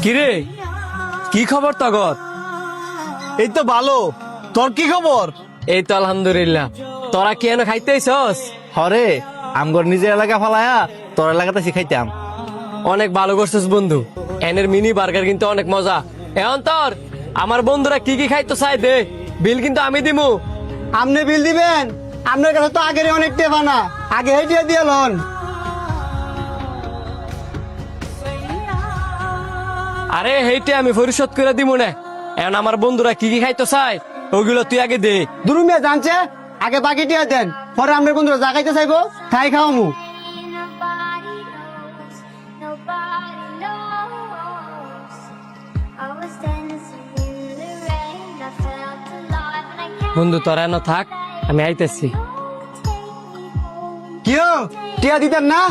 কিরে, কি খবর তগত? এই তো ভালো। তোর কি খবর? এই তো আলহামদুলিল্লাহ। তোরা কি এনে খাইতে আইছস? হরে, আমগর নিজের এলাকা ফালায়া তোর এলাকাতে শিখাইতাম। অনেক ভালো করছিস বন্ধু। এনের মিনি বার্গার কিন্তু অনেক মজা। এখন তোর আমার বন্ধুরা কি কি খাইতো চাই দে, বিল কিন্তু আমি দিমু। আপনি বিল দিবেন? আপনার কাছে তো আগের অনেক টেপা না, আগে হেঁটিয়ে দিয়ে লন। আরে হেইটে আমি পরিশোধ করে দিমু না। এখন আমার বন্ধুরা কি কি খাইতো চাই ওগুলো তুই আগে দে। দুরুমিয়া জানছে, আগে বাকি টিয়া দেন, পরে আপনার বন্ধুরা যা খাইতে চাইবো তাই খাওয়ামু। বন্ধু তোরা এনে থাক, আমি আইতেছি। কিও টিয়া দিতেন না?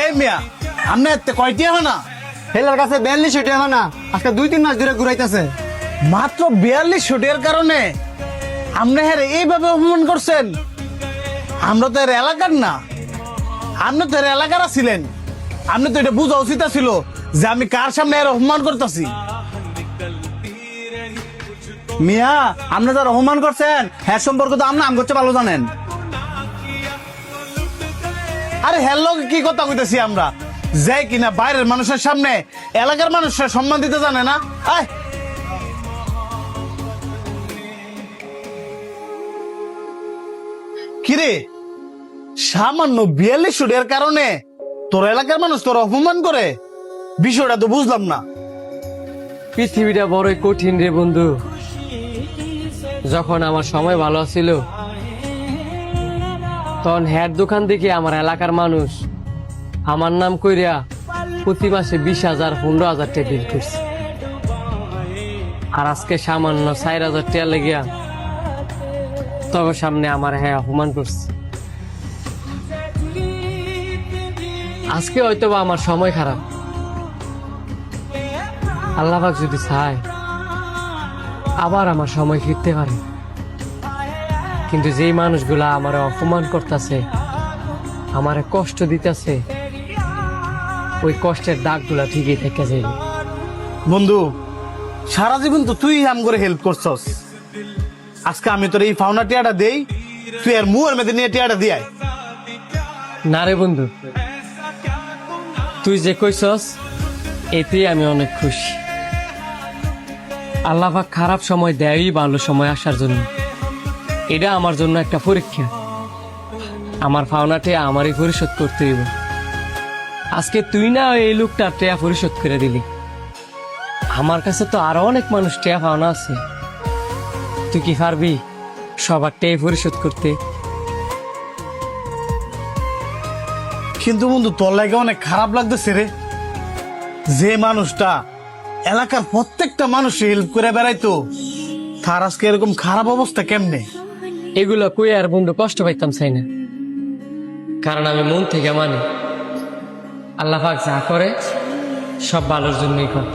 এই মিয়া, আমনে এতে কয়টি হয় না? হেলার কাছে 42 টিয়া না, আজকে 2-3 মাস ধরে ঘুরাইতেছে। মাত্র 42 টাকার কারণে আমনে হ্যাঁ এইভাবে অপমান করছেন? আমরা তো এর এলাকার না, আপনি তো এর এলাকার ছিলেন। আপনি তো এটা বুঝা উচিত ছিল যে আমি কার সামনে এর অপমান করতেছি। মিয়া, আপনি যারা অপমান করছেন হ্যাঁ সম্পর্ক তো আপনি আম করতে ভালো জানেন। আরে হ্যালো, কি কথা কইতেছি আমরা, যাই কিনা বাইরের মানুষের সামনে এলাকার মানুষের সম্মান দিতে জানে না। আয় কিরে, সামান্য 42 টাকার কারণে তোর এলাকার মানুষ তোর অপমান করে? বিষয়টা তো বুঝলাম না। পৃথিবীটা বড়ই কঠিন রে বন্ধু। যখন আমার সময় ভালো ছিল তখন হ্যার দোকান থেকে আমার এলাকার মানুষ আমার নাম কইরা প্রতি মাসে 20,000 15,000 টাকা বিল করছে। আর আজকে সামান্য 4,000 টাকা লেগিয়া তখন সামনে আমার হ্যাঁ অপমান করছে। আজকে হয়তো বা আমার সময় খারাপ, আল্লাহ পাক যদি চায় আবার আমার সময় ফিরতে পারে। কিন্তু যেই মানুষগুলা আমার অপমান করতেছে, আমারে কষ্ট দিতেছে, ওই কষ্টের দাগগুলা ঠিকই থেকে যাবে। বন্ধু, সারা জীবন তো তুই আম করে হেল্প করছস। আজকে আমি তোর এই ফাউনা টিয়াটা দেই, তুই আর মুয়ের মধ্যে নিয়ে টিয়াটা দিয়াই। না রে বন্ধু, তুই যে কইছস এতেই আমি অনেক খুশি। আল্লাহ পাক খারাপ সময় দেয়ই ভালো সময় আসার জন্য। এটা আমার জন্য একটা পরীক্ষা। আমার পাওনাটা আমারই পরিশোধ করতে দিব। আজকে তুই না এই লোকটা টেয়া পরিশোধ করে দিলি, আমার কাছে তো আরো অনেক মানুষ টেয়া পাওনা আছে। তুই কি পারবি সবার টেয়া পরিশোধ করতে? কিন্তু বন্ধু, তোর লাগে অনেক খারাপ লাগতেছে রে। যে মানুষটা এলাকার প্রত্যেকটা মানুষ হেল্প করে বেড়াইতো, তার আজকে এরকম খারাপ অবস্থা কেমনে? এগুলো কই আর বন্ধু কষ্ট পাইতাম চাই না, কারণ আমি মন থেকে মানি আল্লাহ পাক যা করে সব ভালোর জন্যই করে।